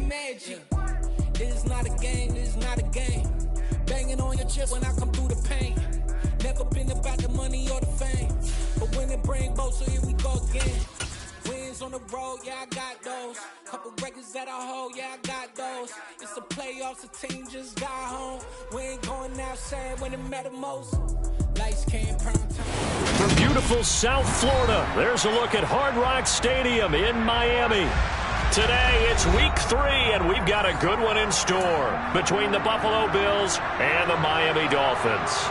magic. This is not a game, this is not a game. Banging on your chest when I come through the pain. Never been about the money or the fame, but when it bring both, so here we go again. Wins on the road, yeah, I got those. Couple records that I hold, yeah, I got those. It's the playoffs, the team just got home. We ain't going outside when it matter most. Lights came prime time. From beautiful South Florida, there's a look at Hard Rock Stadium in Miami. Today, it's week 3, and we've got a good one in store between the Buffalo Bills and the Miami Dolphins.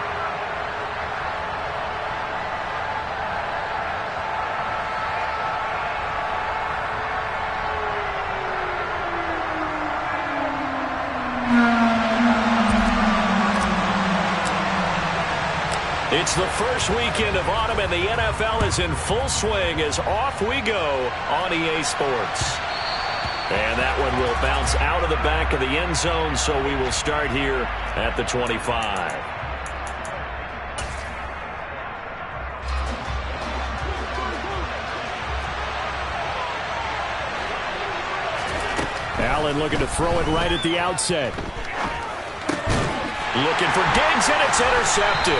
It's the first weekend of autumn, and the NFL is in full swing as off we go on EA Sports. And that one will bounce out of the back of the end zone, so we will start here at the 25. Allen looking to throw it right at the outset. Looking for Diggs, and it's intercepted.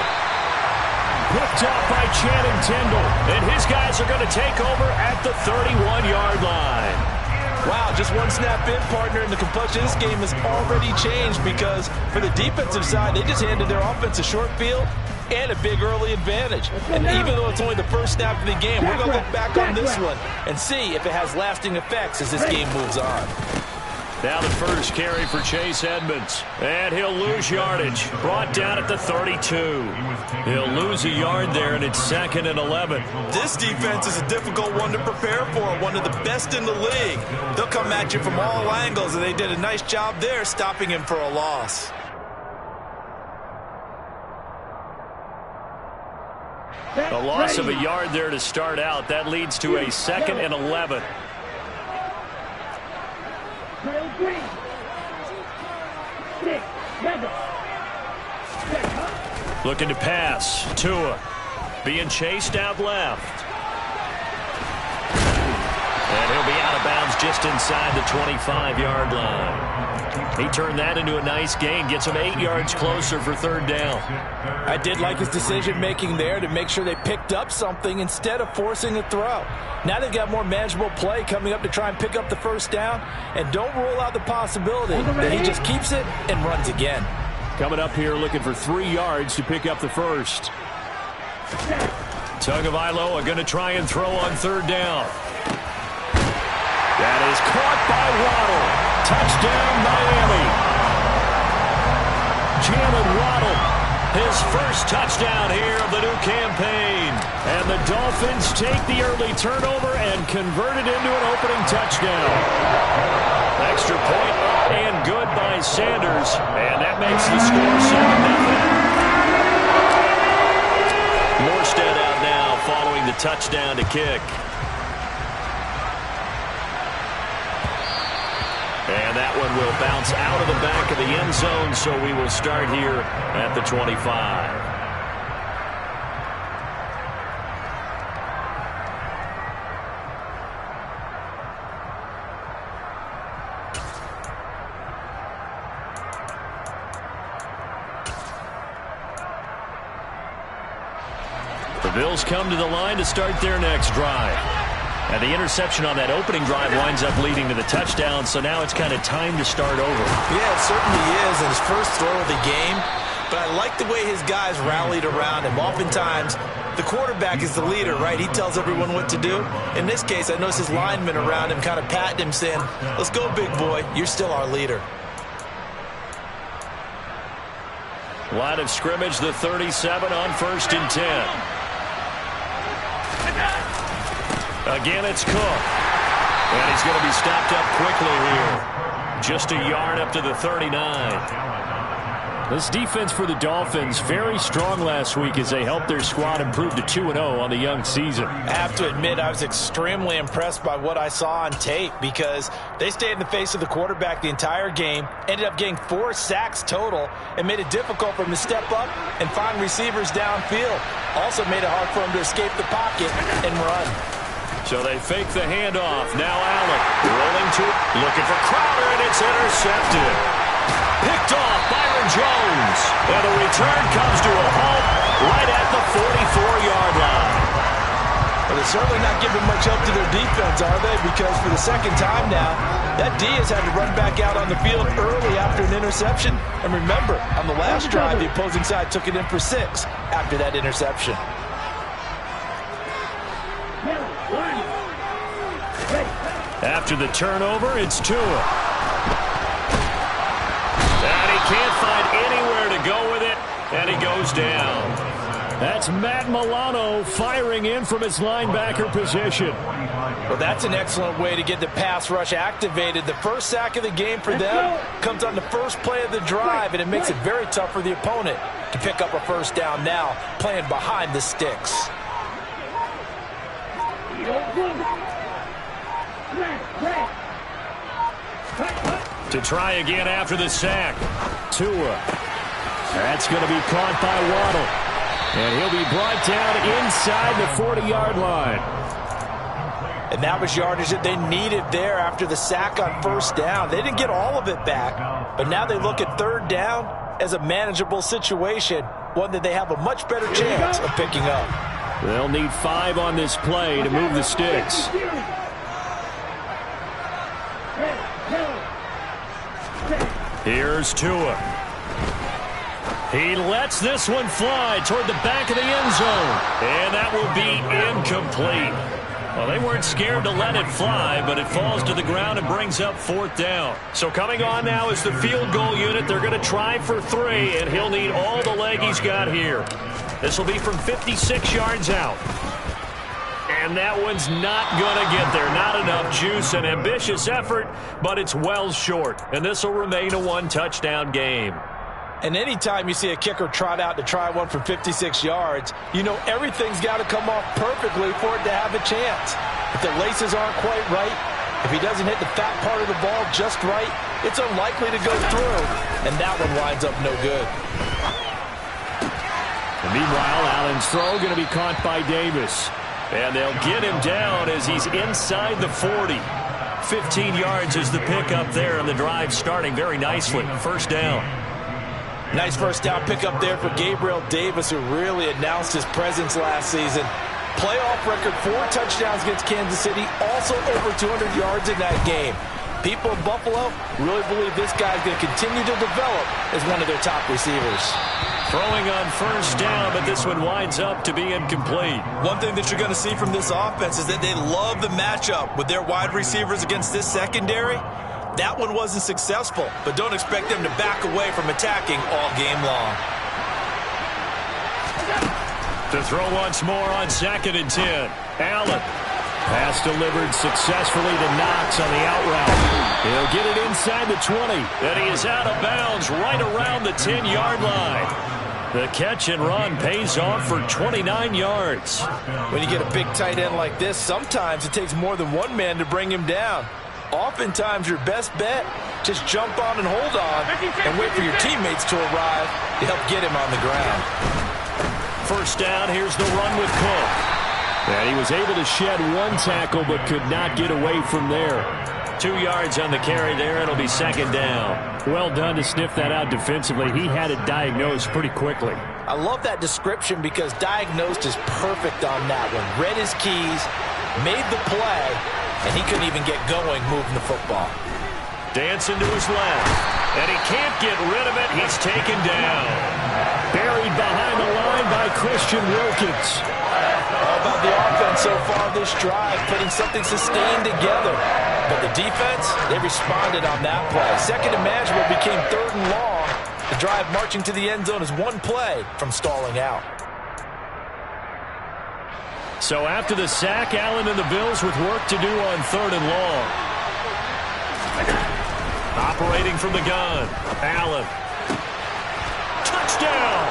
Picked off by Channing Tindall, and his guys are going to take over at the 31-yard line. Wow, just one snap in, partner, and the complexion of this game has already changed because for the defensive side, they just handed their offense a short field and a big early advantage. And even though it's only the first snap of the game, we're going to look back on this one and see if it has lasting effects as this game moves on. Now the first carry for Chase Edmonds. And he'll lose yardage. Brought down at the 32. He'll lose a yard there, and it's 2nd and 11. This defense is a difficult one to prepare for, one of the best in the league. They'll come at you from all angles, and they did a nice job there stopping him for a loss. A loss of a yard there to start out. That leads to a 2nd and 11. Looking to pass. Tua being chased out left. And he'll be out of bounds just inside the 25-yard line. He turned that into a nice gain. Gets him 8 yards closer for 3rd down. I did like his decision-making there to make sure they picked up something instead of forcing a throw. Now they've got more manageable play coming up to try and pick up the 1st down. And don't rule out the possibility that he just keeps it and runs again. Coming up here looking for 3 yards to pick up the 1st. Tagovailoa going to try and throw on 3rd down. That is caught by Waddle. Touchdown, Miami. Jalen Waddle, his first touchdown here of the new campaign. And the Dolphins take the early turnover and convert it into an opening touchdown. Extra point up and good by Sanders. And that makes the score 7-0. Morstead out now following the touchdown to kick. And that one will bounce out of the back of the end zone, so we will start here at the 25. The Bills come to the line to start their next drive. And the interception on that opening drive winds up leading to the touchdown, so now it's kind of time to start over. Yeah, it certainly is, in his first throw of the game. But I like the way his guys rallied around him. Oftentimes, the quarterback is the leader, right? He tells everyone what to do. In this case, I noticed his linemen around him kind of patting him, saying, "Let's go, big boy. You're still our leader." Line of scrimmage, the 37 on 1st and 10. Again, it's Cook. And he's going to be stopped up quickly here. Just a yard up to the 39. This defense for the Dolphins, very strong last week as they helped their squad improve to 2-0 on the young season. I have to admit, I was extremely impressed by what I saw on tape because they stayed in the face of the quarterback the entire game, ended up getting 4 sacks total, and made it difficult for him to step up and find receivers downfield. Also made it hard for him to escape the pocket and run. So they fake the handoff. Now Allen rolling to it. Looking for Crowder, and it's intercepted. Picked off Byron Jones. And the return comes to a halt right at the 44-yard line. Well, they're certainly not giving much help to their defense, are they? Because for the second time now, that D has had to run back out on the field early after an interception. And remember, on the last drive, the opposing side took it in for 6 after that interception. After the turnover, it's Tua. And he can't find anywhere to go with it, and he goes down. That's Matt Milano firing in from his linebacker position. Well, that's an excellent way to get the pass rush activated. The first sack of the game for them comes on the first play of the drive, and it makes it very tough for the opponent to pick up a first down now, playing behind the sticks. To try again after the sack. Tua. That's going to be caught by Waddle. And he'll be brought down inside the 40-yard line. And that was yardage that they needed there after the sack on first down. They didn't get all of it back, but now they look at third down as a manageable situation, one that they have a much better chance of picking up. They'll need 5 on this play to move the sticks. Here's Tua. He lets this one fly toward the back of the end zone. And that will be incomplete. Well, they weren't scared to let it fly, but it falls to the ground and brings up 4th down. So coming on now is the field goal unit. They're going to try for 3, and he'll need all the leg he's got here. This will be from 56 yards out. And that one's not going to get there. Not enough juice. An ambitious effort, but it's well short. And this will remain a 1-touchdown game. And anytime you see a kicker trot out to try one from 56 yards, you know everything's got to come off perfectly for it to have a chance. If the laces aren't quite right, if he doesn't hit the fat part of the ball just right, it's unlikely to go through. And that one winds up no good. And meanwhile, Allen's throw going to be caught by Davis. And they'll get him down as he's inside the 40. 15 yards is the pickup there, and the drive starting very nicely. First down. Nice first down pickup there for Gabriel Davis, who really announced his presence last season. Playoff record, 4 touchdowns against Kansas City, also over 200 yards in that game. People in Buffalo really believe this guy's going to continue to develop as one of their top receivers. Throwing on first down, but this one winds up to be incomplete. One thing that you're going to see from this offense is that they love the matchup with their wide receivers against this secondary. That one wasn't successful, but don't expect them to back away from attacking all game long. To throw once more on 2nd and 10. Allen. Pass delivered successfully to Knox on the out route. He'll get it inside the 20. And he is out of bounds right around the 10-yard line. The catch and run pays off for 29 yards. When you get a big tight end like this, sometimes it takes more than one man to bring him down. Oftentimes, your best bet, just jump on and hold on and wait for your teammates to arrive to help get him on the ground. First down, here's the run with Cook. And he was able to shed 1 tackle but could not get away from there. 2 yards on the carry there. It'll be 2nd down. Well done to sniff that out defensively. He had it diagnosed pretty quickly. I love that description because diagnosed is perfect on that one. Read his keys, made the play, and he couldn't even get going moving the football. Dancing to his left. And he can't get rid of it. He's taken down. Buried behind the line by Christian Wilkins. All about the offense so far this drive, putting something sustained together. But the defense, they responded on that play. Second and manageable became 3rd and long. The drive marching to the end zone is 1 play from stalling out. So after the sack, Allen and the Bills with work to do on 3rd and long. Operating from the gun, Allen. Touchdown!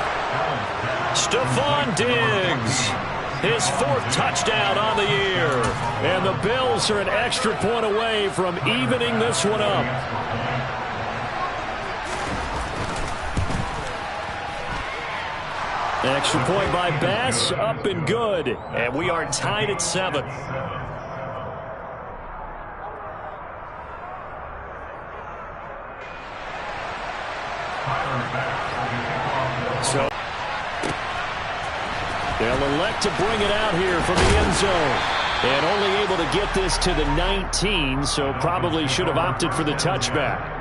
Stephon Diggs. His 4th touchdown on the year. And the Bills are an extra point away from evening this one up. Extra point by Bass, up and good. And we are tied at 7. They'll elect to bring it out here from the end zone. And only able to get this to the 19, so probably should have opted for the touchback.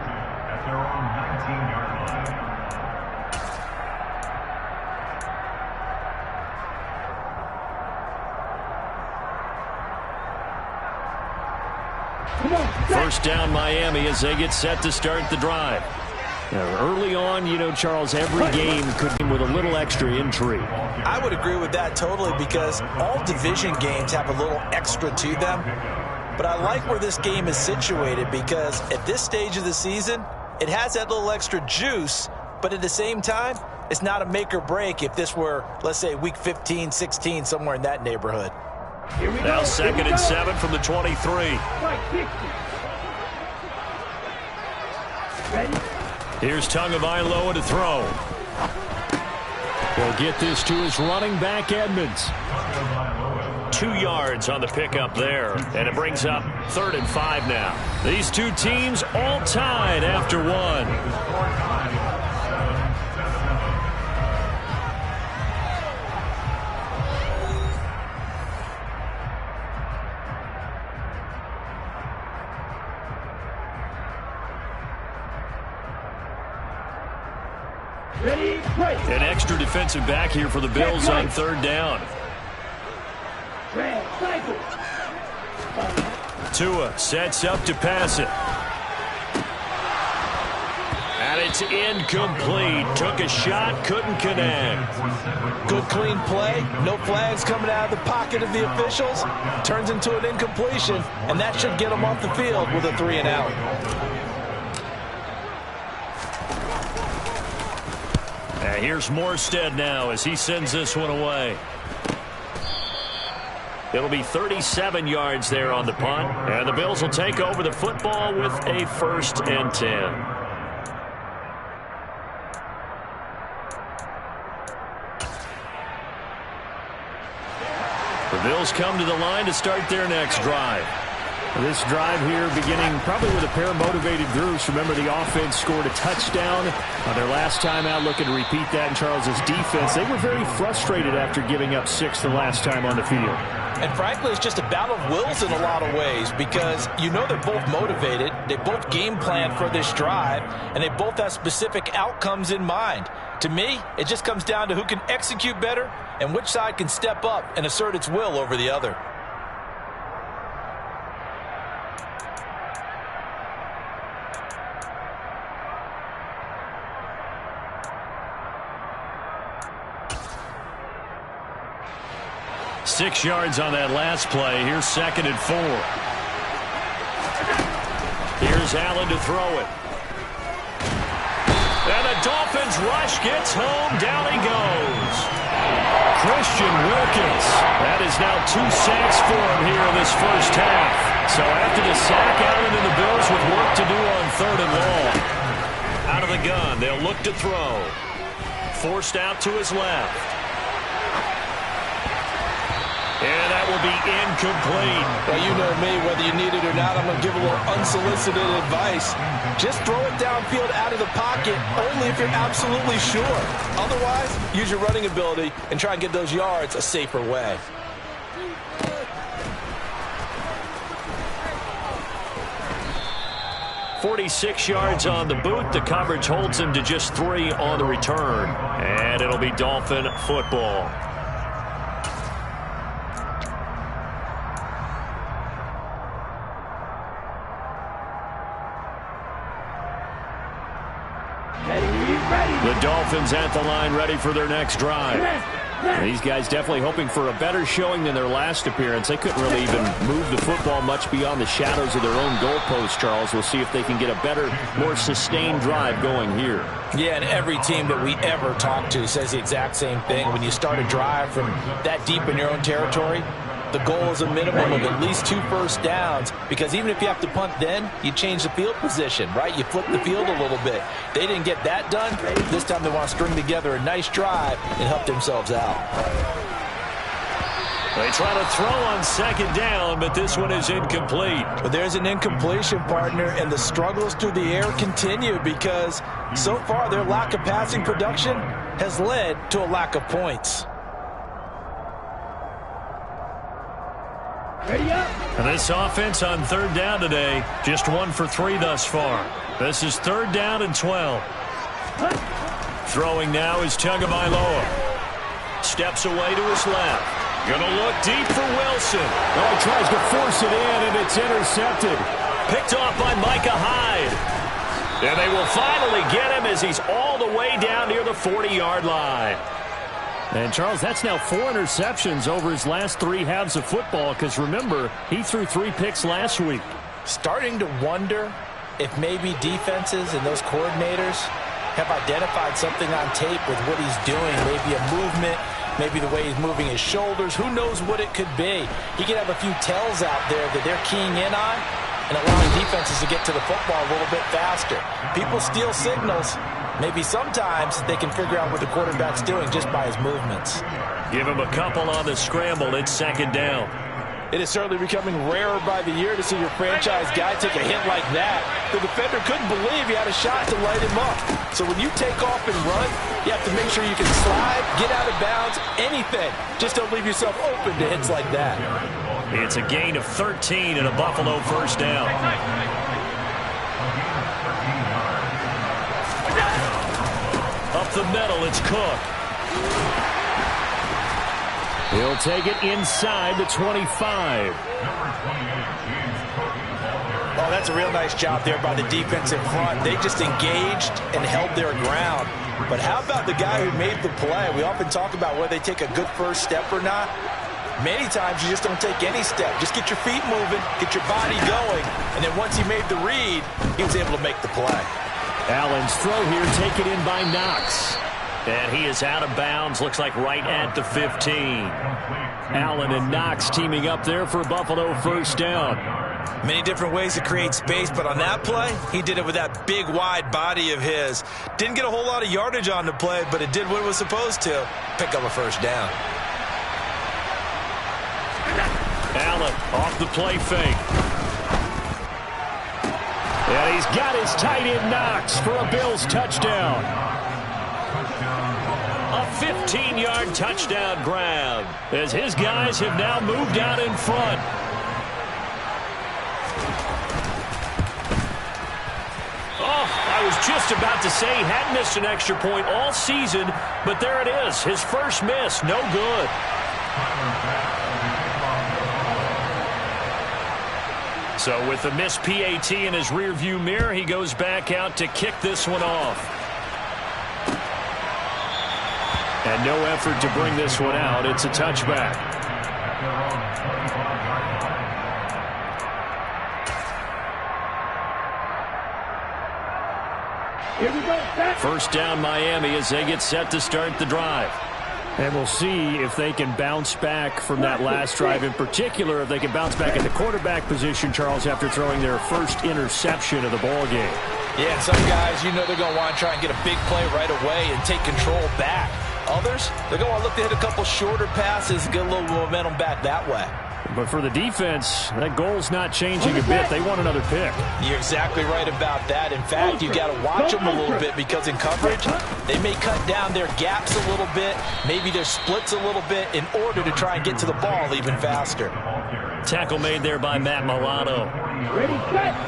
First down Miami as they get set to start the drive. Now, early on, you know, Charles, every game could be with a little extra intrigue. I would agree with that totally because all division games have a little extra to them. But I like where this game is situated because at this stage of the season, it has that little extra juice, but at the same time, it's not a make or break if this were, let's say, week 15, 16, somewhere in that neighborhood. Now 2nd and 7 from the 23. Ready? Here's Tagovailoa to throw. He'll get this to his running back, Edmonds. 2 yards on the pickup there, and it brings up 3rd and 5 now. These two teams all tied after one. An extra defensive back here for the Bills on 3rd down. Tua sets up to pass it. And it's incomplete. Took a shot, couldn't connect. Good clean play. No flags coming out of the pocket of the officials. Turns into an incompletion, and that should get them off the field with a 3-and-out. Here's Morstead now as he sends this one away. It'll be 37 yards there on the punt, and the Bills will take over the football with a 1st and 10. The Bills come to the line to start their next drive. This drive here beginning probably with a pair of motivated groups. Remember, the offense scored a touchdown on their last time out. Looking to repeat that in Charles's defense. They were very frustrated after giving up 6 the last time on the field. And frankly, it's just a battle of wills in a lot of ways because you know they're both motivated. They both game plan for this drive, and they both have specific outcomes in mind. To me, it just comes down to who can execute better and which side can step up and assert its will over the other. Six yards on that last play. Here's 2nd and 4. Here's Allen to throw it. And the Dolphins rush gets home. Down he goes. Christian Wilkins. That is now 2 sacks for him here in this first half. So after the sack, Allen and the Bills with work to do on 3rd and long. Out of the gun, they'll look to throw. Forced out to his left. And that will be incomplete. Well, you know me, whether you need it or not, I'm going to give a little unsolicited advice. Just throw it downfield out of the pocket only if you're absolutely sure. Otherwise, use your running ability and try and get those yards a safer way. .46 yards on the boot. The coverage holds him to just 3 on the return. And it'll be Dolphin football. The Dolphins at the line ready for their next drive. These guys definitely hoping for a better showing than their last appearance. They couldn't really even move the football much beyond the shadows of their own goalpost, Charles. We'll see if they can get a better, more sustained drive going here. Yeah, and every team that we ever talk to says the exact same thing. When you start a drive from that deep in your own territory, the goal is a minimum of at least 2 first downs, because even if you have to punt then, you change the field position, right? You flip the field a little bit. They didn't get that done. This time they want to string together a nice drive and help themselves out. They try to throw on 2nd down, but this one is incomplete. But there's an incompletion, partner, and the struggles through the air continue because so far their lack of passing production has led to a lack of points. And this offense on third down today, just 1 for 3 thus far. This is 3rd down and 12. Throwing now is Tagovailoa. Steps away to his left. Gonna look deep for Wilson. Oh, he tries to force it in, and it's intercepted. Picked off by Micah Hyde. And they will finally get him as he's all the way down near the 40-yard line. And, Charles, that's now 4 interceptions over his last 3 halves of football, because, remember, he threw 3 picks last week. Starting to wonder if maybe defenses and those coordinators have identified something on tape with what he's doing, maybe a movement, maybe the way he's moving his shoulders. Who knows what it could be? He could have a few tells out there that they're keying in on and allowing defenses to get to the football a little bit faster. People steal signals. Maybe sometimes they can figure out what the quarterback's doing just by his movements. Give him a couple on the scramble. It's 2nd down. It is certainly becoming rarer by the year to see your franchise guy take a hit like that. The defender couldn't believe he had a shot to light him up. So when you take off and run, you have to make sure you can slide, get out of bounds, anything. Just don't leave yourself open to hits like that. It's a gain of 13 and a Buffalo 1st down. Up the middle, it's Cook. He'll take it inside the 25. Oh, that's a real nice job there by the defense in front. They just engaged and held their ground. But how about the guy who made the play? We often talk about whether they take a good first step or not. Many times you just don't take any step. Just get your feet moving, get your body going, and then once he made the read, he was able to make the play. Allen's throw here taken in by Knox. And he is out of bounds, looks like right at the 15. Allen and Knox teaming up there for Buffalo 1st down. Many different ways to create space, but on that play, he did it with that big, wide body of his. Didn't get a whole lot of yardage on the play, but it did what it was supposed to. Pick up a 1st down. Allen off the play fake. And he's got his tight end Knox for a Bills touchdown. A 15-yard touchdown grab as his guys have now moved out in front. Oh, I was just about to say he hadn't missed an extra point all season, but there it is. His first miss, no good. So with the missed PAT in his rearview mirror, he goes back out to kick this one off. And no effort to bring this one out. It's a touchback. Here we go. 1st down Miami as they get set to start the drive. And we'll see if they can bounce back from that last drive. In particular, if they can bounce back at the quarterback position, Charles, after throwing their first interception of the ball game. Yeah, some guys, you know they're going to want to try and get a big play right away and take control back. Others, they're going to look to hit a couple shorter passes and get a little momentum back that way. But for the defense, that goal's not changing a bit. They want another pick. You're exactly right about that. In fact, you got to watch them a little bit because in coverage, they may cut down their gaps a little bit, maybe their splits a little bit in order to try and get to the ball even faster. Tackle made there by Matt Milano.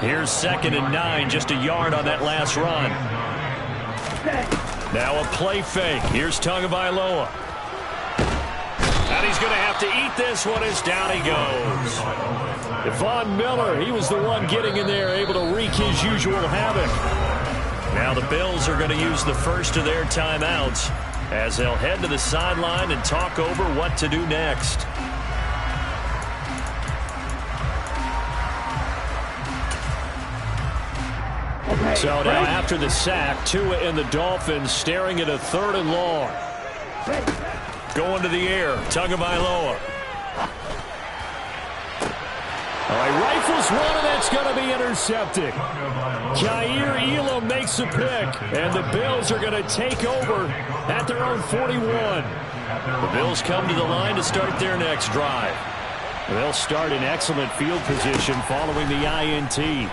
Here's 2nd and 9, just a yard on that last run. Now a play fake. Here's Tagovailoa. And he's going to have to eat this one as down he goes. Von Miller, he was the one getting in there, able to wreak his usual havoc. Now the Bills are going to use the first of their timeouts as they'll head to the sideline and talk over what to do next. So now after the sack, Tua and the Dolphins staring at a 3rd and long. Going to the air, Tagovailoa. He rifles one, and that's going to be intercepted. Jair Elam makes a pick, and the Bills are going to take over at their own 41. The Bills come to the line to start their next drive. They'll start in excellent field position following the INT.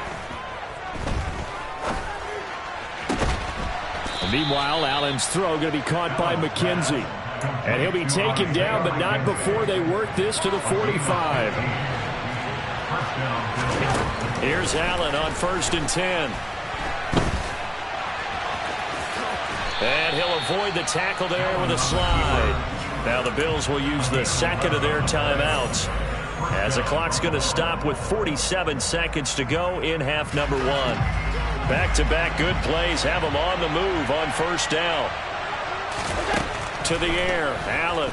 Meanwhile, Allen's throw going to be caught by McKenzie. And he'll be taken down, but not before they work this to the 45. Here's Allen on 1st and 10. And he'll avoid the tackle there with a slide. Now the Bills will use the second of their timeouts, as the clock's going to stop with 47 seconds to go in half number 1. Back-to-back good plays have them on the move on 1st down. To the air, Allen.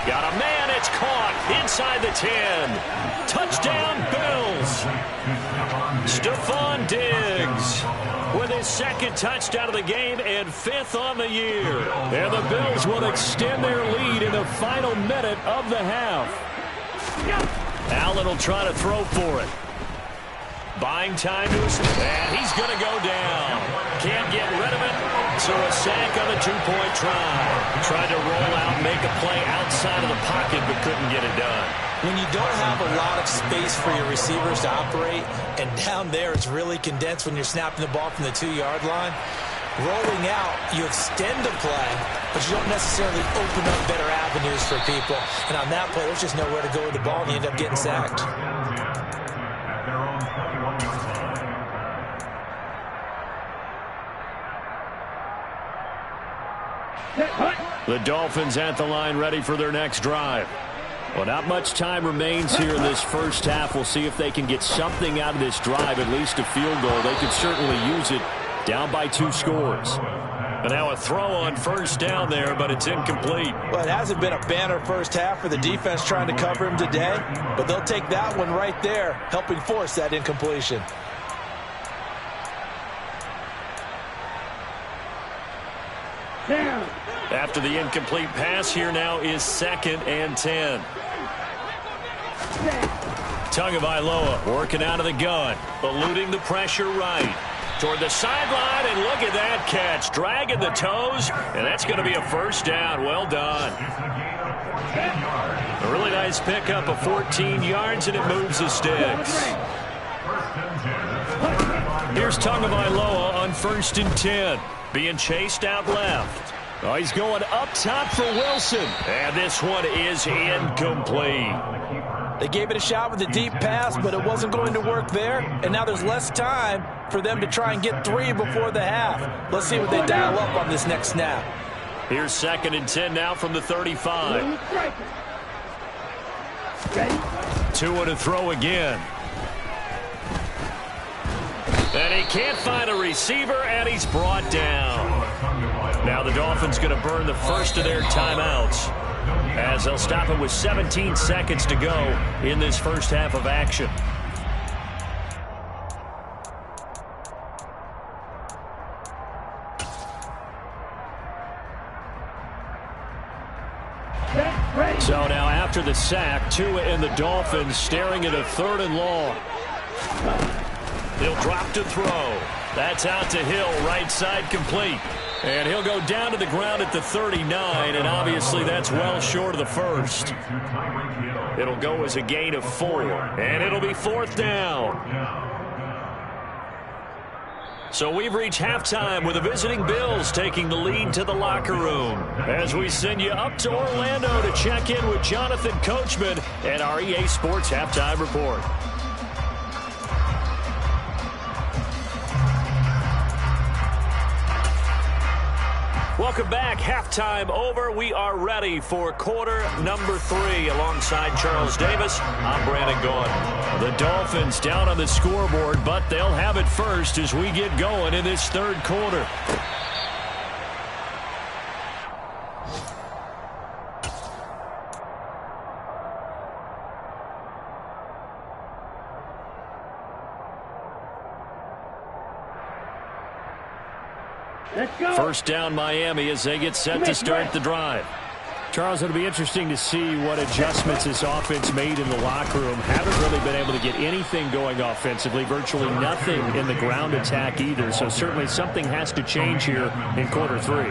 Got a man, it's caught inside the 10. Touchdown, Bills. Stephon Diggs with his 2nd touchdown of the game and 5th on the year. And the Bills will extend their lead in the final minute of the half. Allen will try to throw for it. Buying time to his, and he's going to go down. Can't get rid of it, so a sack on the 2-point try. Tried to roll out, make a play outside of the pocket, but couldn't get it done. When you don't have a lot of space for your receivers to operate, and down there it's really condensed when you're snapping the ball from the 2-yard line, rolling out, you extend the play, but you don't necessarily open up better avenues for people. And on that play, there's just nowhere to go with the ball, and you end up getting sacked. The Dolphins at the line, ready for their next drive. Well, not much time remains here in this first half. We'll see if they can get something out of this drive, at least a field goal. They could certainly use it, down by 2 scores. But now a throw on 1st down there, but it's incomplete. Well, it hasn't been a banner first half for the defense trying to cover him today, but they'll take that one right there, helping force that incompletion. After the incomplete pass, here now is 2nd and 10. Tagovailoa working out of the gun, eluding the pressure right. Toward the sideline, and look at that catch. Dragging the toes, and that's going to be a 1st down. Well done. A really nice pickup of 14 yards, and it moves the sticks. Here's Tagovailoa on 1st and 10. Being chased out left. Oh, he's going up top for Wilson. And this one is incomplete. They gave it a shot with a deep pass, but it wasn't going to work there. And now there's less time for them to try and get 3 before the half. Let's see what they dial up on this next snap. Here's 2nd and 10 now from the 35. Tua to throw again. And he can't find a receiver, and he's brought down. Now the Dolphins going to burn the first of their timeouts, as they'll stop it with 17 seconds to go in this first half of action. So now after the sack, Tua and the Dolphins staring at a 3rd and long. He'll drop to throw. That's out to Hill, right side complete. And he'll go down to the ground at the 39, and obviously that's well short of the 1st. It'll go as a gain of 4, and it'll be 4th down. So we've reached halftime with the visiting Bills taking the lead to the locker room, as we send you up to Orlando to check in with Jonathan Coachman and our EA Sports Halftime Report. Welcome back. Halftime over. We are ready for quarter number 3. Alongside Charles Davis, I'm Brandon Gaughan. The Dolphins down on the scoreboard, but they'll have it first as we get going in this 3rd quarter. First down Miami as they get set to start the drive. Charles, it'll be interesting to see what adjustments this offense made in the locker room. Haven't really been able to get anything going offensively, virtually nothing in the ground attack either. So certainly something has to change here in quarter 3.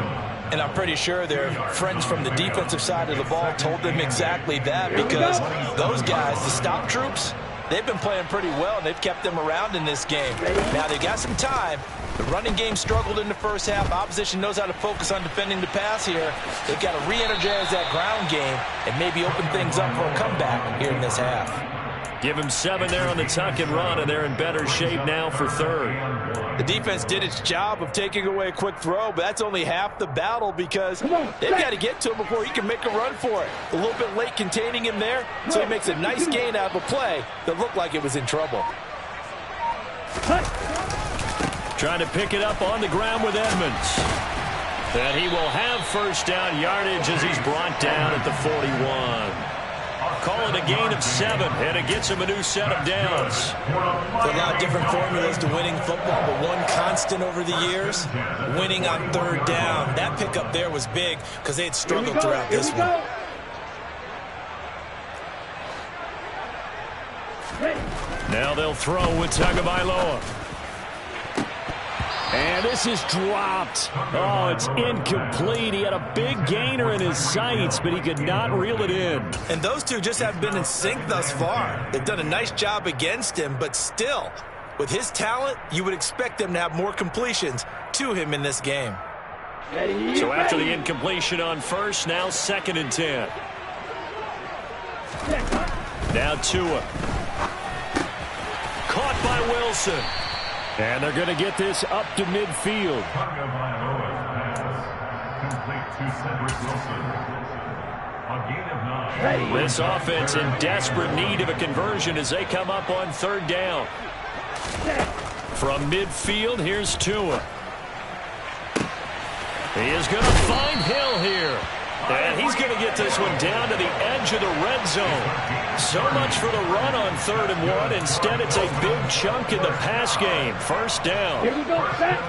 And I'm pretty sure their friends from the defensive side of the ball told them exactly that, because those guys, the stop troops, they've been playing pretty well, and they've kept them around in this game. Now, they've got some time. The running game struggled in the first half. Opposition knows how to focus on defending the pass here. They've got to re-energize that ground game and maybe open things up for a comeback here in this half. Give him 7 there on the tuck and run, and they're in better shape now for third. The defense did its job of taking away a quick throw, but that's only half the battle because they've got to get to him before he can make a run for it. A little bit late containing him there, so he makes a nice gain out of a play that looked like it was in trouble. Trying to pick it up on the ground with Edmonds. And he will have first down yardage as he's brought down at the 41. Call it a gain of 7, and it gets him a new set of downs. There's a lot of different formulas to winning football, but one constant over the years, winning on third down. That pickup there was big because they had struggled throughout this one. Now they'll throw with Tagovailoa. And this is dropped. Oh, it's incomplete. He had a big gainer in his sights, but he could not reel it in. And those two just haven't been in sync thus far. They've done a nice job against him, but still, with his talent, you would expect them to have more completions to him in this game. So after the incompletion on first, now 2nd and 10. Now Tua. Caught by Wilson. And they're going to get this up to midfield. This offense in desperate need of a conversion as they come up on third down. From midfield, here's Tua. He is going to find Hill here. And he's going to get this one down to the edge of the red zone. So much for the run on 3rd and 1. Instead, it's a big chunk in the pass game. First down. Here we go, set.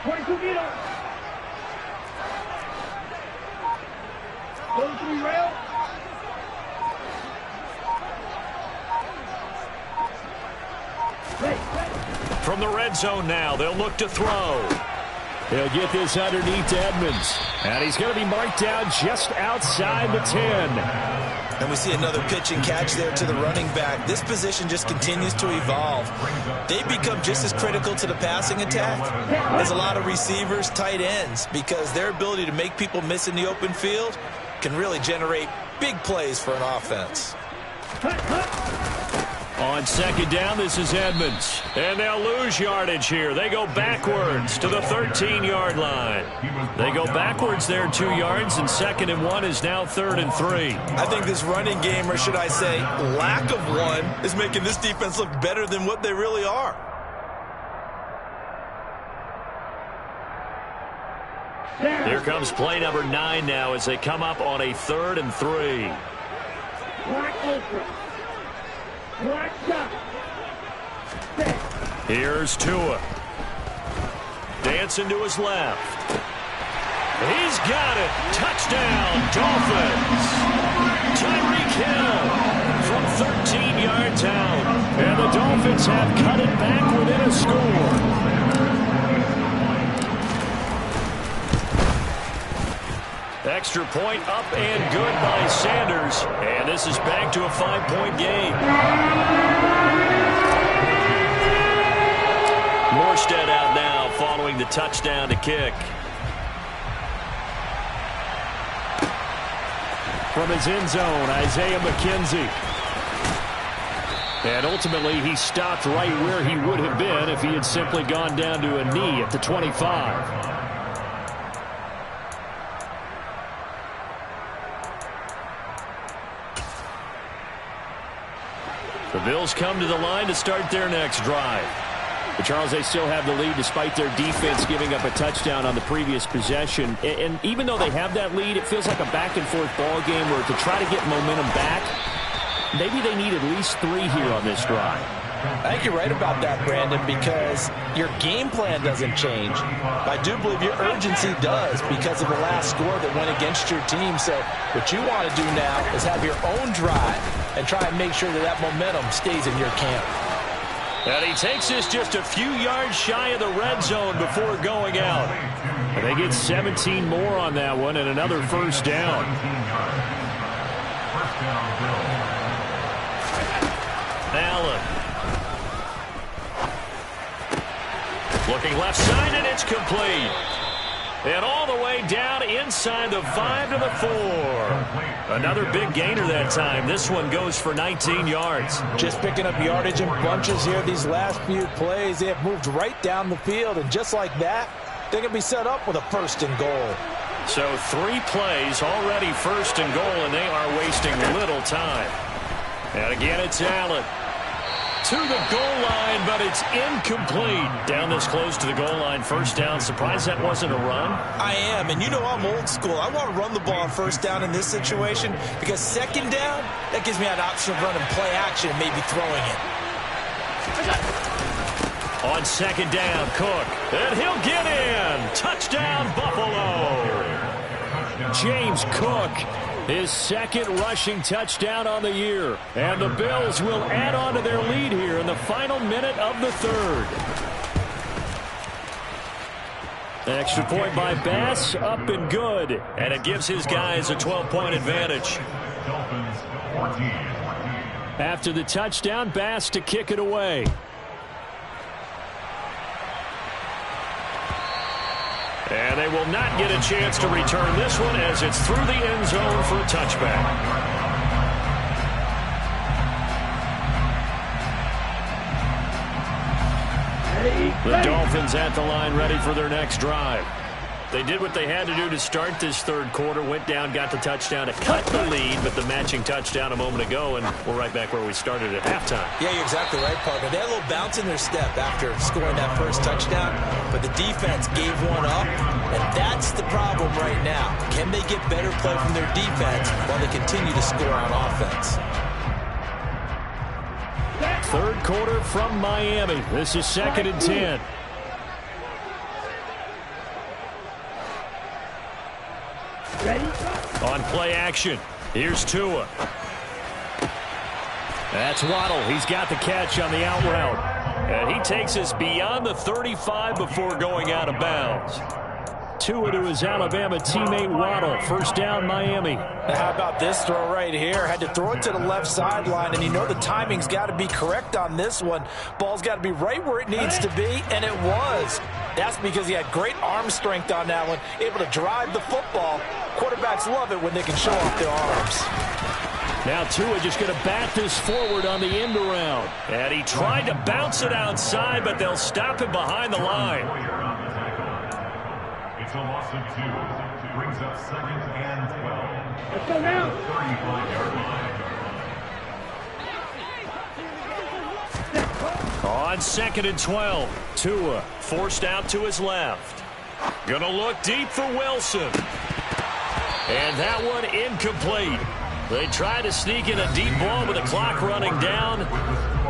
22 meters. Go to the rail. From the red zone now, they'll look to throw. He'll get this underneath to Edmonds. And he's going to be marked down just outside the 10. And we see another pitch and catch there to the running back. This position just continues to evolve. They become just as critical to the passing attack as a lot of receivers, tight ends, because their ability to make people miss in the open field can really generate big plays for an offense. On 2nd down, this is Edmonds. And they'll lose yardage here. They go backwards to the 13-yard line. They go backwards there 2 yards, and 2nd and 1 is now 3rd and 3. I think this running game, or should I say lack of one, is making this defense look better than what they really are. Here comes play number 9 now as they come up on a 3rd and 3. Here's Tua. Dancing to his left. He's got it. Touchdown, Dolphins. Tyreek Hill from 13 yards out. And the Dolphins have cut it back within a score. Extra point up and good by Sanders. And this is back to a 5-point game. Morstead out now following the touchdown to kick. From his end zone, Isaiah McKenzie. And ultimately, he stopped right where he would have been if he had simply gone down to a knee at the 25. The Bills come to the line to start their next drive. But Charles, they still have the lead despite their defense giving up a touchdown on the previous possession. And even though they have that lead, it feels like a back-and-forth ball game where to try to get momentum back, maybe they need at least 3 here on this drive. I think you're right about that, Brandon, because your game plan doesn't change. I do believe your urgency does because of the last score that went against your team. So what you want to do now is have your own drive and try and make sure that that momentum stays in your camp. And he takes this just a few yards shy of the red zone before going out. And they get 17 more on that one and another first down. Allen. Looking left side, and it's complete. And all the way down inside the 5 to the 4. Another big gainer that time. This one goes for 19 yards. Just picking up yardage in bunches here these last few plays. They have moved right down the field, and just like that, they can be set up with a 1st and goal. So 3 plays already 1st and goal, and they are wasting little time. And again, it's Allen. To the goal line, but it's incomplete. Down this close to the goal line, 1st down. Surprised that wasn't a run? I am, and you know I'm old school. I want to run the ball on 1st down in this situation because 2nd down, that gives me an option of running play action and maybe throwing it. On 2nd down, Cook, and he'll get in. Touchdown, Buffalo. James Cook, his 2nd rushing touchdown on the year. And the Bills will add on to their lead here in the final minute of the 3rd. Extra point by Bass, up and good. And it gives his guys a 12-point advantage. After the touchdown, Bass to kick it away. And they will not get a chance to return this one as it's through the end zone for a touchback. The Dolphins at the line ready for their next drive. They did what they had to do to start this 3rd quarter, went down, got the touchdown to cut the lead, but the matching touchdown a moment ago, and we're right back where we started at halftime. Yeah, you're exactly right, partner. They had a little bounce in their step after scoring that 1st touchdown, but the defense gave one up, and that's the problem right now. Can they get better play from their defense while they continue to score on offense? 3rd quarter from Miami. This is 2nd and 10. Ready? On play action, here's Tua. That's Waddle. He's got the catch on the out route. And he takes us beyond the 35 before going out of bounds. Tua to his Alabama teammate Waddle. 1st down, Miami. How about this throw right here? Had to throw it to the left sideline, and you know the timing's got to be correct on this one. Ball's got to be right where it needs to be, and it was. That's because he had great arm strength on that one, able to drive the football. Quarterbacks love it when they can show off their arms. Now Tua just going to bat this forward on the end around. And he tried to bounce it outside, but they'll stop him behind the line. It's a loss of 2. Brings up 2nd and 12. Let's go now. 35-yard line. On 2nd and 12, Tua forced out to his left. Gonna look deep for Wilson. And that one incomplete. They try to sneak in a deep ball with the clock running down,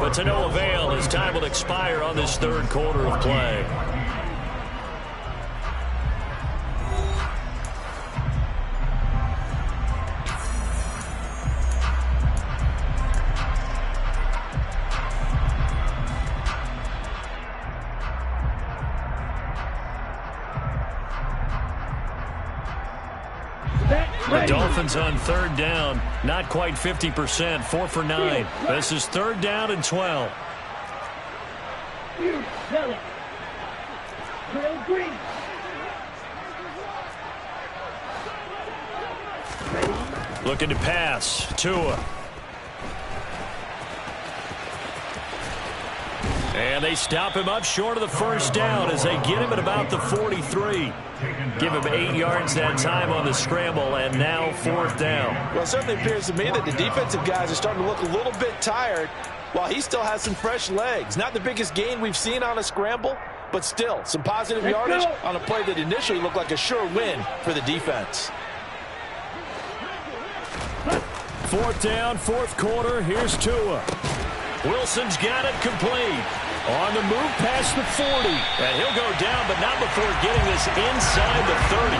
but to no avail as time will expire on this 3rd quarter of play. The Dolphins on 3rd down, not quite 50%, 4 for 9. This is 3rd down and 12. You sell it. Real green. Ready? Looking to pass, Tua. And they stop him up short of the 1st down as they get him at about the 43. Give him 8 yards that time on the scramble, and now 4th down. Well, it certainly appears to me that the defensive guys are starting to look a little bit tired while he still has some fresh legs. Not the biggest gain we've seen on a scramble, but still some positive yardage on a play that initially looked like a sure win for the defense. 4th down, 4th quarter. Here's Tua. Wilson's got it complete. On the move past the 40. And he'll go down, but not before getting this inside the 30.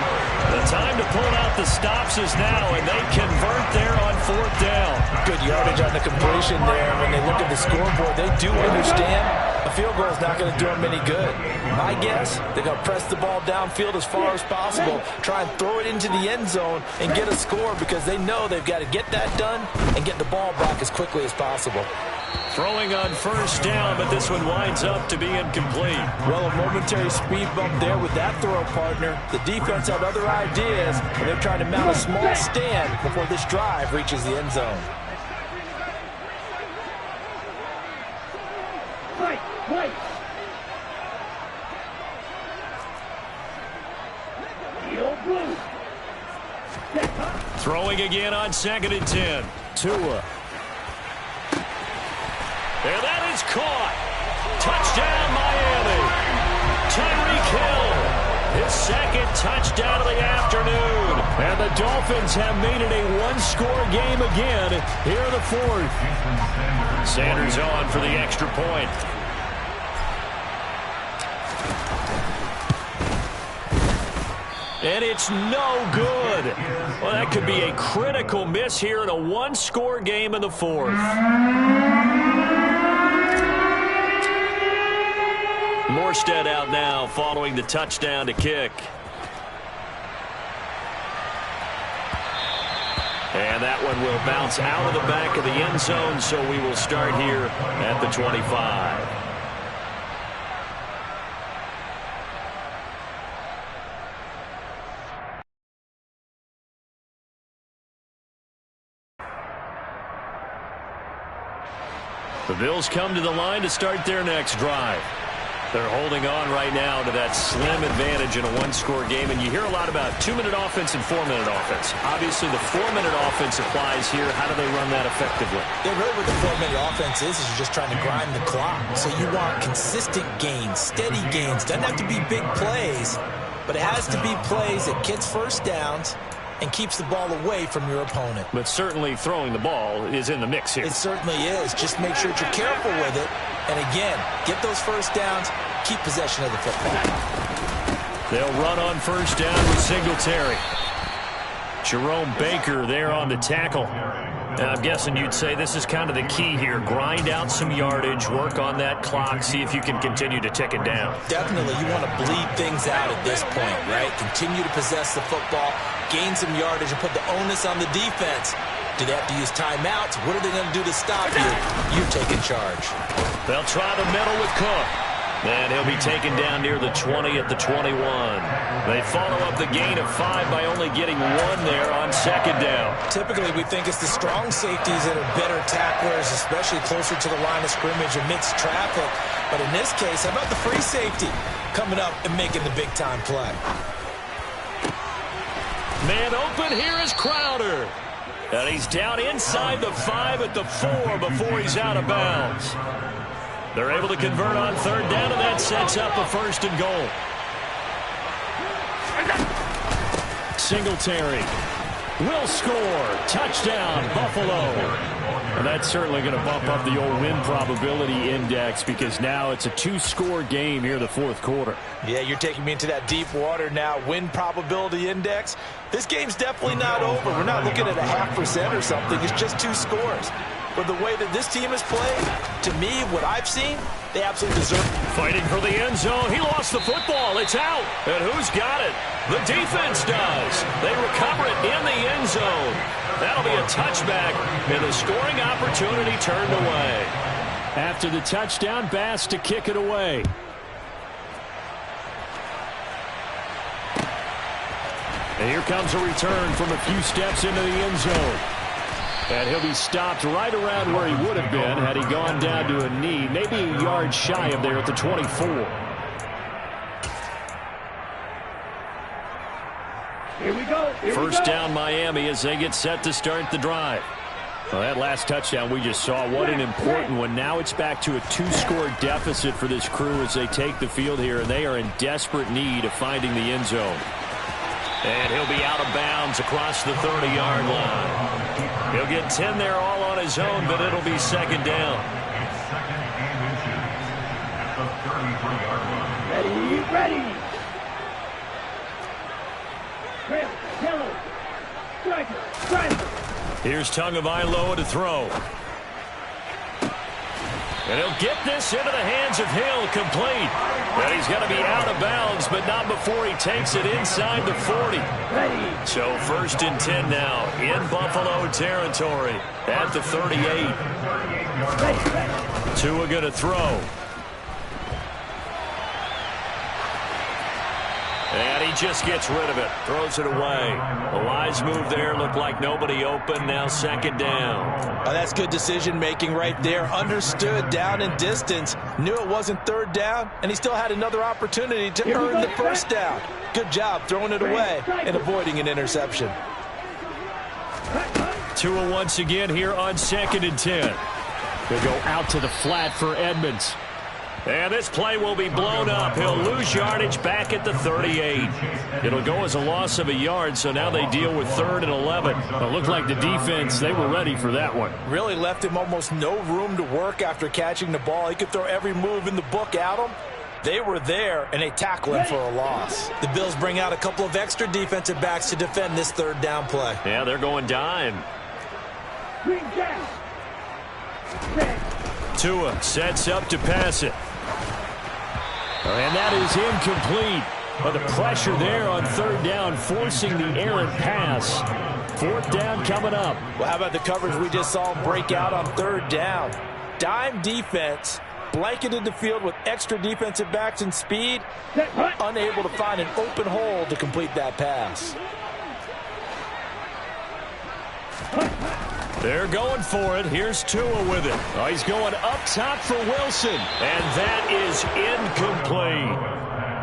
The time to pull out the stops is now, and they convert there on 4th down. Good yardage on the completion there. When they look at the scoreboard, they do understand a field goal is not going to do them any good. My guess, they're going to press the ball downfield as far as possible, try and throw it into the end zone and get a score because they know they've got to get that done and get the ball back as quickly as possible. Throwing on first down, but this one winds up to be incomplete. Well, a momentary speed bump there with that throw, partner. The defense had other ideas, and they're trying to mount a small stand before this drive reaches the end zone. Throwing again on 2nd and 10. Tua. And that is caught. Touchdown, Miami. Tyreek Hill, his second touchdown of the afternoon. And the Dolphins have made it a one-score game again here in the fourth. Sanders on for the extra point. And it's no good. Well, that could be a critical miss here in a one-score game in the fourth. Morstead out now following the touchdown to kick. And that one will bounce out of the back of the end zone, so we will start here at the 25. The Bills come to the line to start their next drive. They're holding on right now to that slim advantage in a one-score game, and you hear a lot about 2-minute offense and 4-minute offense. Obviously, the 4-minute offense applies here. How do they run that effectively? Yeah, really what the 4-minute offense is you're just trying to grind the clock. So you want consistent gains, steady gains. Doesn't have to be big plays, but it has to be plays that gets first downs and keeps the ball away from your opponent. But certainly throwing the ball is in the mix here. It certainly is. Just make sure that you're careful with it. And again, get those first downs, keep possession of the football. They'll run on first down with Singletary. Jerome Baker there on the tackle. And I'm guessing you'd say this is kind of the key here. Grind out some yardage, work on that clock, see if you can continue to tick it down. Definitely, you want to bleed things out at this point, right? Continue to possess the football, gain some yardage, and put the onus on the defense. Do they have to use timeouts? What are they going to do to stop you? You take in charge. They'll try the middle with Cook. And he'll be taken down near the 20 at the 21. They follow up the gain of 5 by only getting 1 there on second down. Typically, we think it's the strong safeties that are better tacklers, especially closer to the line of scrimmage amidst traffic. But in this case, how about the free safety coming up and making the big-time play? Man open, here is Crowder. And he's down inside the 5 at the 4 before he's out of bounds. They're able to convert on third down, and that sets up a 1st and goal. Singletary will score. Touchdown, Buffalo. And that's certainly going to bump up the old win probability index because now it's a 2-score game here in the fourth quarter. Yeah, you're taking me into that deep water now. Win probability index. This game's definitely not over. We're not looking at a 0.5% or something. It's just 2 scores. But the way that this team has played, to me, what I've seen, they absolutely deserve it. Fighting for the end zone. He lost the football. It's out. And who's got it? The defense does. They recover it in the end zone. That'll be a touchback, and the scoring opportunity turned away. After the touchdown, Bass to kick it away. And here comes a return from a few steps into the end zone. And he'll be stopped right around where he would have been had he gone down to a knee, maybe a yard shy of there at the 24. Here we go. First down, Miami, as they get set to start the drive. Well, that last touchdown we just saw, what an important one. Now it's back to a 2-score deficit for this crew as they take the field here, and they are in desperate need of finding the end zone. And he'll be out of bounds across the 30-yard line. He'll get 10 there all on his own, but it'll be second down. Ready. Yellow. Striker. Here's Tagovailoa to throw. And he'll get this into the hands of Hill, complete. And he's going to be out of bounds, but not before he takes it inside the 40. So 1st and 10 now in Buffalo territory at the 38. Tua going to throw. And he just gets rid of it. Throws it away. A wise move there. Looked like nobody open. Now 2nd down. That's good decision-making right there. Understood down and distance. Knew it wasn't 3rd down, and he still had another opportunity to earn the 1st down. Good job throwing it away and avoiding an interception. Tua once again here on 2nd and 10. They go out to the flat for Edmonds. And this play will be blown up. He'll lose yardage back at the 38. It'll go as a loss of a yard, so now they deal with 3rd and 11. It looked like the defense, they were ready for that one. Really left him almost no room to work after catching the ball. He could throw every move in the book at him. They were there, and they tackle him for a loss. The Bills bring out a couple of extra defensive backs to defend this 3rd down play. Yeah, they're going dime. Tua sets up to pass it. And that is incomplete. But the pressure there on 3rd down, forcing the errant pass. 4th down coming up. Well, how about the coverage we just saw him break out on 3rd down? Dime defense, blanketed the field with extra defensive backs and speed, unable to find an open hole to complete that pass. They're going for it. Here's Tua with it. Oh, he's going up top for Wilson. And that is incomplete.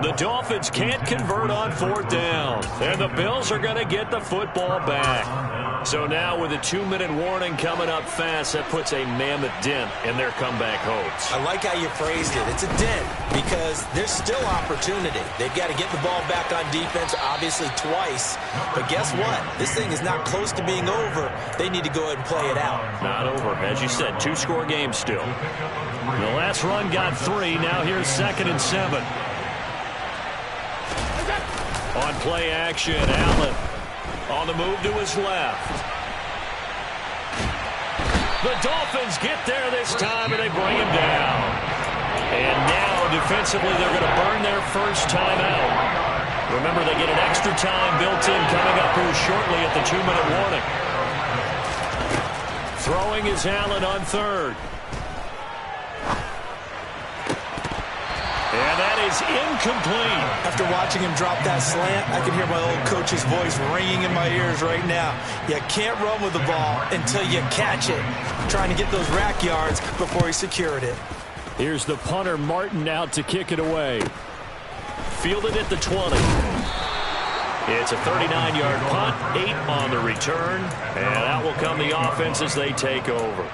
The Dolphins can't convert on 4th down. And the Bills are going to get the football back. So now with a 2-minute warning coming up fast, that puts a mammoth dent in their comeback hopes. I like how you phrased it. It's a dent because there's still opportunity. They've got to get the ball back on defense, obviously twice. But guess what? This thing is not close to being over. They need to go ahead and play it out. Not over. As you said, 2-score game still. The last run got 3. Now here's 2nd and 7. On play action, Allen on the move to his left. The Dolphins get there this time, and they bring him down. And now, defensively, they're going to burn their first time out. Remember, they get an extra time built in coming up here shortly at the 2-minute warning. Throwing is Allen on 3rd. And that is incomplete. After watching him drop that slant, I can hear my old coach's voice ringing in my ears right now. You can't run with the ball until you catch it. Trying to get those rack yards before he secured it. Here's the punter, Martin, out to kick it away. Fielded at the 20. It's a 39-yard punt, 8 on the return. And out will come the offense as they take over.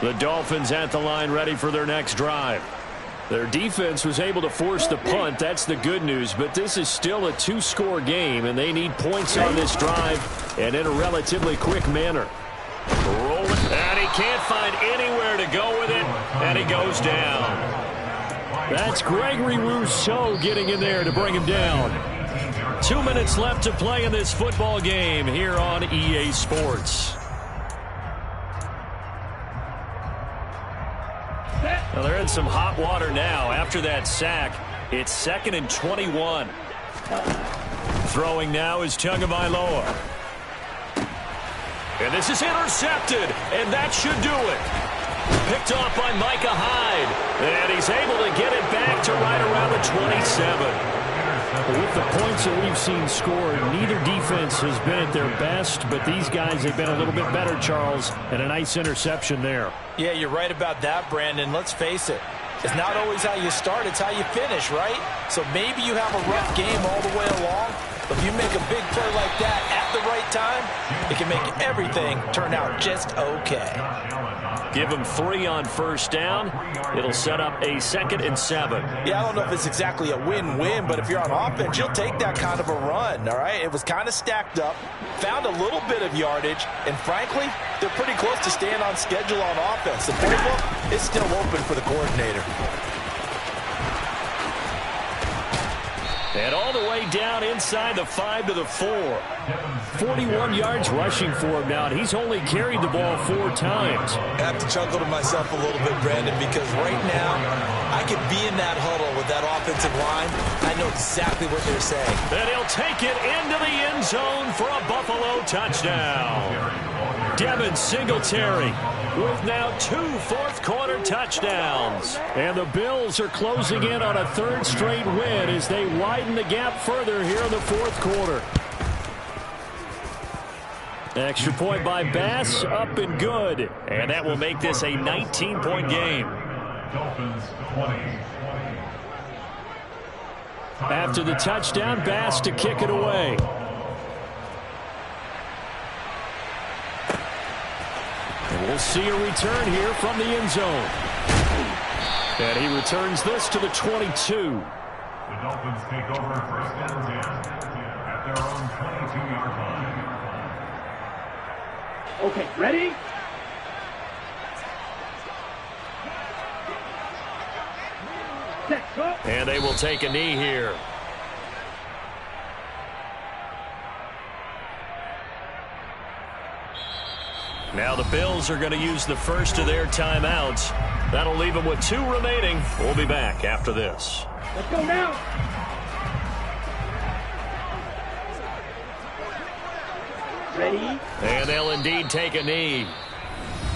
The Dolphins at the line ready for their next drive. Their defense was able to force the punt. That's the good news. But this is still a 2-score game, and they need points on this drive and in a relatively quick manner. Roll it, and he can't find anywhere to go with it, and he goes down. That's Gregory Rousseau getting in there to bring him down. 2 minutes left to play in this football game here on EA Sports. Well, they're in some hot water now. After that sack, it's 2nd and 21. Throwing now is Tagovailoa. And this is intercepted, and that should do it. Picked off by Micah Hyde, and he's able to get it back to right around the 27. With the points that we've seen scored, neither defense has been at their best, but these guys have been a little bit better, Charles, and a nice interception there. Yeah, you're right about that, Brandon. Let's face it. It's not always how you start, it's how you finish, right? So maybe you have a rough game all the way along, but if you make a big play like that at the right time, it can make everything turn out just okay. Give them 3 on 1st down. It'll set up a 2nd and 7. Yeah, I don't know if it's exactly a win-win, but if you're on offense, you'll take that kind of a run, all right? It was kind of stacked up, found a little bit of yardage, and frankly, they're pretty close to staying on schedule on offense. The playbook is still open for the coordinator. And all the way down inside the 5 to the 4. 41 yards rushing for him now, and he's only carried the ball 4 times. I have to chuckle to myself a little bit, Brandon, because right now I could be in that huddle with that offensive line. I know exactly what they're saying. And he'll take it into the end zone for a Buffalo touchdown. Devin Singletary with now 2 fourth-quarter touchdowns. And the Bills are closing in on a 3rd straight win as they widen the gap further here in the 4th quarter. Extra point by Bass, up and good. And that will make this a 19-point game. Dolphins 20. After the touchdown, Bass to kick it away. And we'll see a return here from the end zone. And he returns this to the 22. The Dolphins take over 1st and 10 at their own 22-yard line. Okay, ready? Set, go. And they will take a knee here. Now the Bills are going to use the first of their timeouts. That'll leave them with 2 remaining. We'll be back after this. Let's go now. Ready? And they'll indeed take a knee.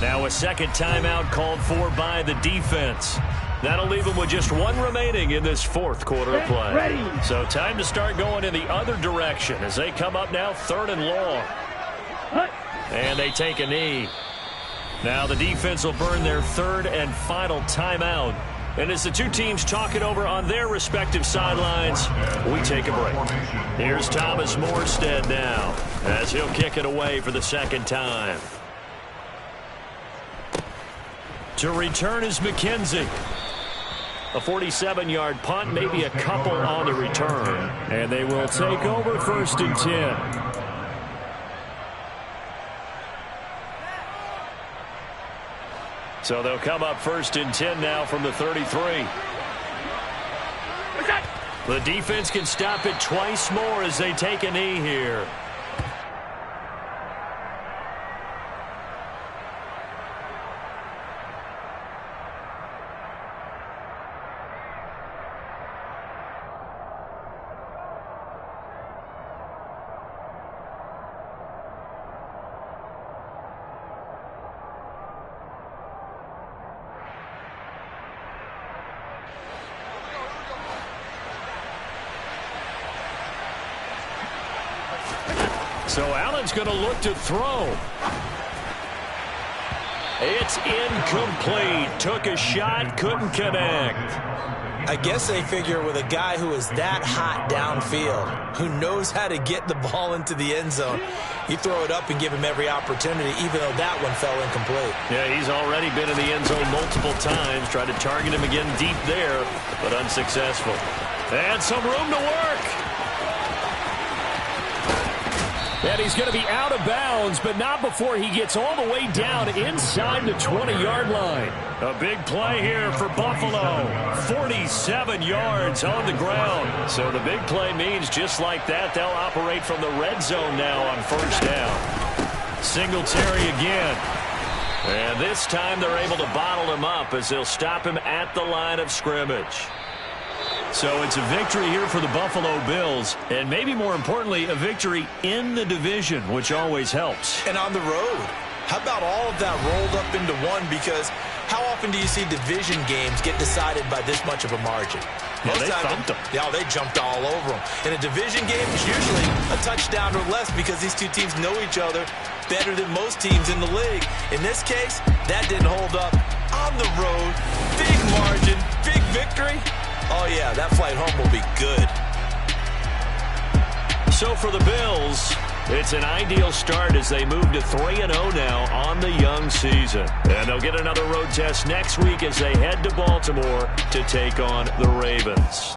Now a second timeout called for by the defense. That'll leave them with just 1 remaining in this 4th quarter of play. Ready. So time to start going in the other direction as they come up now 3rd and long. Hut. And they take a knee. Now the defense will burn their 3rd and final timeout. And as the 2 teams talk it over on their respective sidelines, we take a break. Here's Thomas Morstead now as he'll kick it away for the 2nd time. To return is McKenzie. A 47-yard punt, maybe a couple on the return. And they will take over 1st and 10. So they'll come up 1st and 10 now from the 33. The defense can stop it twice more as they take a knee here. So Allen's going to look to throw. It's incomplete. Took a shot, couldn't connect. I guess they figure with a guy who is that hot downfield, who knows how to get the ball into the end zone, you throw it up and give him every opportunity, even though that one fell incomplete. Yeah, he's already been in the end zone multiple times. Tried to target him again deep there, but unsuccessful. And some room to work. And he's going to be out of bounds, but not before he gets all the way down inside the 20-yard line. A big play here for Buffalo. 47 yards on the ground. So the big play means just like that, they'll operate from the red zone now on 1st down. Singletary again. And this time they're able to bottle him up as they'll stop him at the line of scrimmage. So it's a victory here for the Buffalo Bills, and maybe more importantly, a victory in the division, which always helps. And on the road. How about all of that rolled up into one? Because how often do you see division games get decided by this much of a margin? Yeah, they thumped them. Yeah, they jumped all over them. In a division game, it's usually a touchdown or less because these 2 teams know each other better than most teams in the league. In this case, that didn't hold up. On the road, big margin, big victory. Oh, yeah, that flight home will be good. So for the Bills, it's an ideal start as they move to 3-0 now on the young season. And they'll get another road test next week as they head to Baltimore to take on the Ravens.